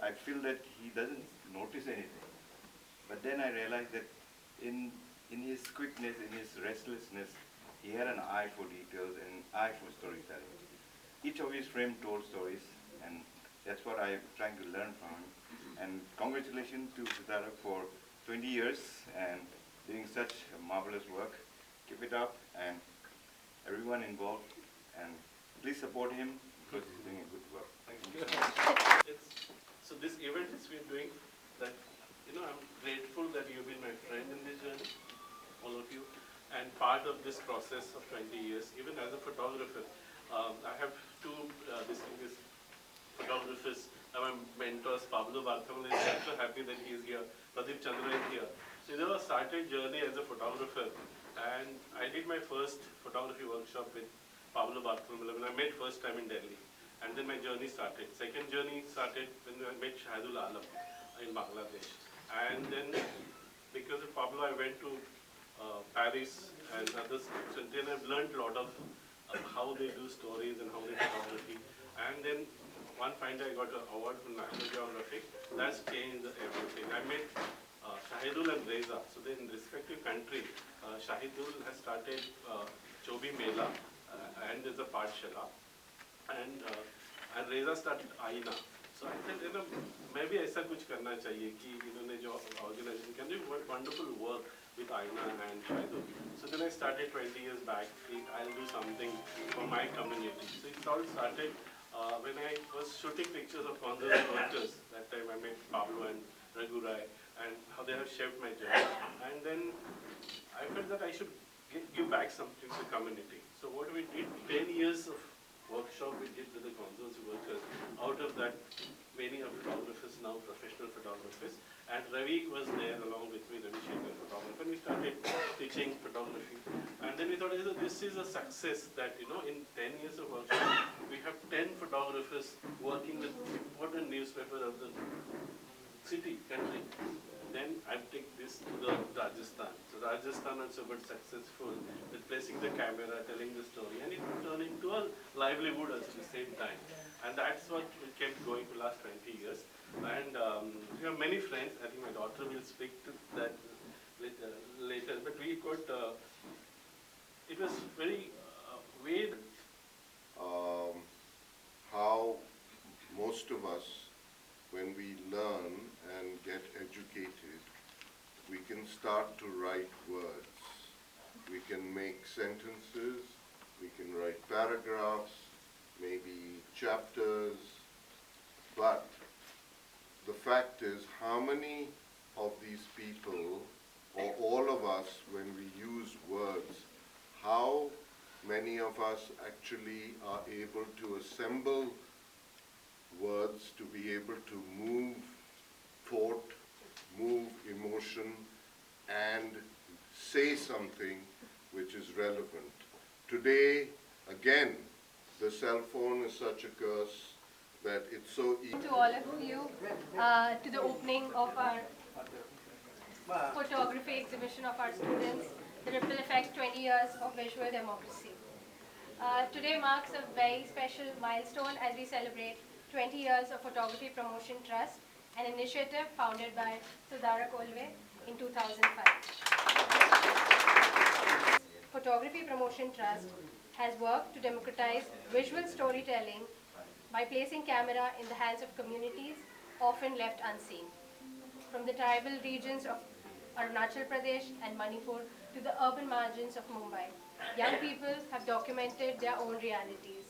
I feel that he doesn't notice anything. But then I realized that in his quickness, in his restlessness, he had an eye for details and an eye for storytelling. Each of his frames told stories, and that's what I'm trying to learn from him. And congratulations to Sudharak for 20 years and doing such marvelous work. Keep it up, and everyone involved, and please support him because he's doing a good work. Thank you so much. So this event is we're doing that, I'm grateful that you've been my friend in this journey, all of you, and part of this process of 20 years, even as a photographer. I have two distinguished photographers, my mentors. Pablo Barthelme is also happy that he is here. Pradeep Chandra is here. So there was started journey as a photographer, and I did my first photography workshop with Pablo Barthelme when I met first time in Delhi. And then my journey started. Second journey started when I met Shahidul Alam in Bangladesh. And then because of Pablo, I went to Paris and others. So then I've learned a lot of how they do stories and how they photography. And then one fine day I got an award from National Geographic. That's changed everything. I met Shahidul and Reza. So then in respective country, Shahidul has started Chobi Mela and there's a Pathshala. And Reza started Aina. So I thought, maybe ऐसा कुछ करना चाहिए कि इन्होंने जो organization can do wonderful work with Aina and Shahidul. So then I started 20 years back. I'll do something for my community. So it all started when I was shooting pictures of conservation workers. That time I met Pablo and Raghu Rai and how they have shaped my journey. And then I felt that I should give back something to the community. So what we did, 10 years of workshop we did with the conservancy workers. Out of that, many are photographers now, professional photographers. And Ravi was there along with me, Ravi Shekhar, photographer. And we started teaching photography. And then we thought, this is a success that, in 10 years of workshop, we have 10 photographers working with important newspapers of the city, country. Then I take this to the Rajasthan. So Rajasthan also got successful with placing the camera, telling the story, and it turned into a livelihood at the same time. And that's what we kept going for the last 20 years. And we have many friends. I think my daughter will speak to that later. But we got, it was very weird. How most of us, when we learn and get educated, we can start to write words. We can make sentences, we can write paragraphs, maybe chapters, but the fact is, how many of these people, or all of us, when we use words, how many of us actually are able to assemble words to be able to move thought, move emotion, and say something which is relevant. Today, again, the cell phone is such a curse that it's so easy. To all of you, to the opening of our photography exhibition of our students, the Ripple Effect 20 Years of Visual Democracy. Today marks a very special milestone as we celebrate 20 years of Photography Promotion Trust, an initiative founded by Sudharak Olwe in 2005. Photography Promotion Trust has worked to democratize visual storytelling by placing camera in the hands of communities often left unseen. From the tribal regions of Arunachal Pradesh and Manipur to the urban margins of Mumbai, young people have documented their own realities.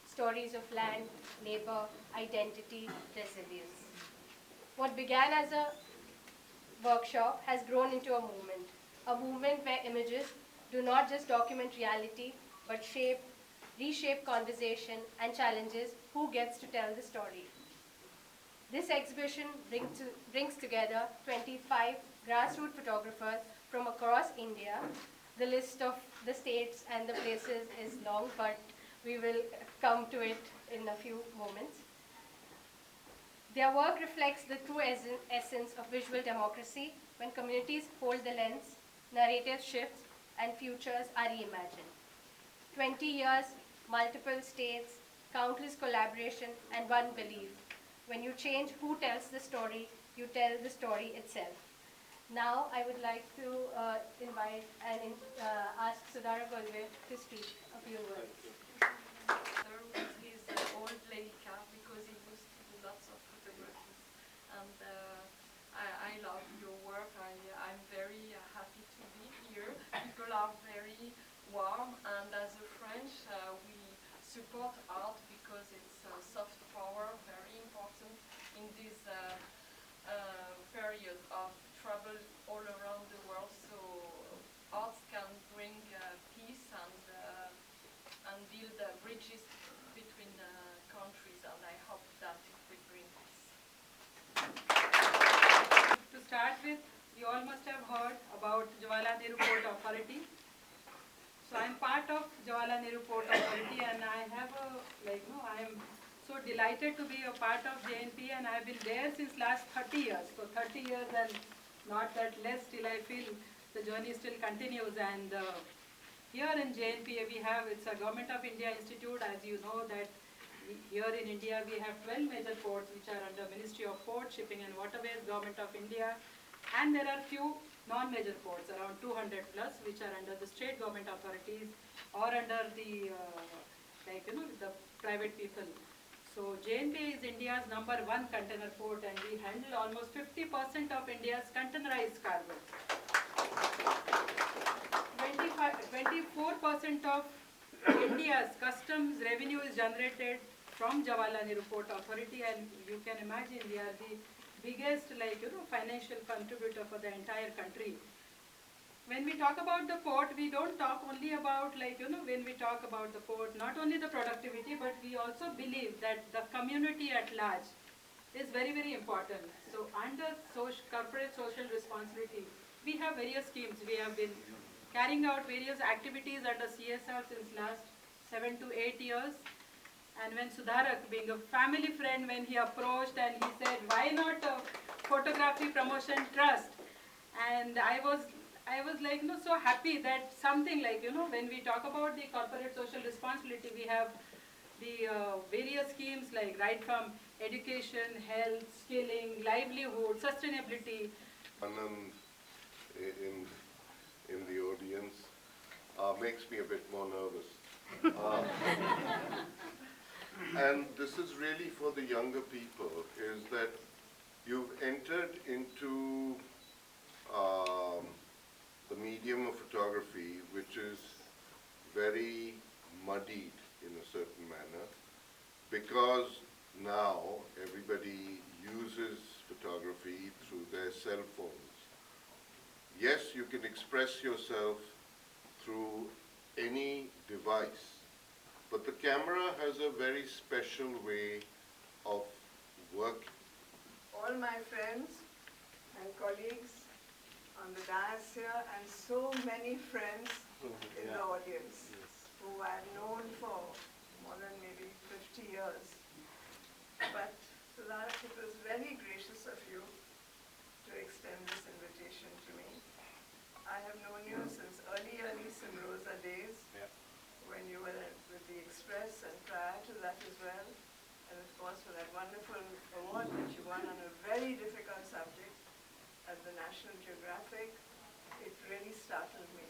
Stories of land, labor, identity, resilience. What began as a workshop has grown into a movement where images do not just document reality, but reshape conversation and challenges who gets to tell the story. This exhibition brings together 25 grassroots photographers from across India. The list of the states and the places is long, but we will come to it in a few moments. Their work reflects the true essence of visual democracy when communities hold the lens, narrative shifts, and futures are reimagined. 20 years, multiple states, countless collaboration, and one belief. When you change who tells the story, you tell the story itself. Now I would like to invite and ask Sudharak Olwe to speak a few words. With his old Leica because he used to do lots of photographies. And I love your work. I'm very happy to be here. People are very warm, and as a French, we support art because it's soft power, very important in this period of trouble all around the world. So art can bring peace and build bridges between countries, and I hope that it will bring peace. To start with, you all must have heard about Jawaharlal Nehru Port Authority. So I am part of Jawaharlal Nehru Port Authority, and I have I am so delighted to be a part of JNP, and I have been there since last 30 years. So 30 years and not that less, till I feel the journey still continues. And here in JNPA we have, it's a Government of India institute, as you know that here in India we have 12 major ports which are under Ministry of Port, Shipping and Waterways, Government of India, and there are few non-major ports, around 200 plus, which are under the state government authorities or under the the private people. So JNPA is India's #1 container port, and we handle almost 50% of India's containerized cargo. 24% of India's customs revenue is generated from Jawaharlal Nehru Port Authority, and you can imagine we are the biggest financial contributor for the entire country. When we talk about the port, we don't talk only about when we talk about the port, not only the productivity, but we also believe that the community at large is very, very important. So under corporate social responsibility, we have various schemes. We have been carrying out various activities under CSR since last 7 to 8 years. And when Sudharak, being a family friend, when he approached and he said, why not a photography promotion trust? And I was so happy that something when we talk about the corporate social responsibility, we have the various schemes right from education, health, skilling, livelihood, sustainability. Anand in the audience makes me a bit more nervous. And this is really for the younger people, is that you've entered into the medium of photography, which is very muddied in a certain manner, because now everybody uses photography through their cell phones. Yes, you can express yourself through any device, but the camera has a very special way of working. All my friends and colleagues on the dais here, and so many friends in the audience who I've known for more than maybe 50 years. But Sudharak, it was very gracious of you to extend this invitation to me. I have known you since early Simrosa days, when you were with the Express, and prior to that as well. And of course for that wonderful award that you won on a very difficult subject at the National Geographic. It really startled me.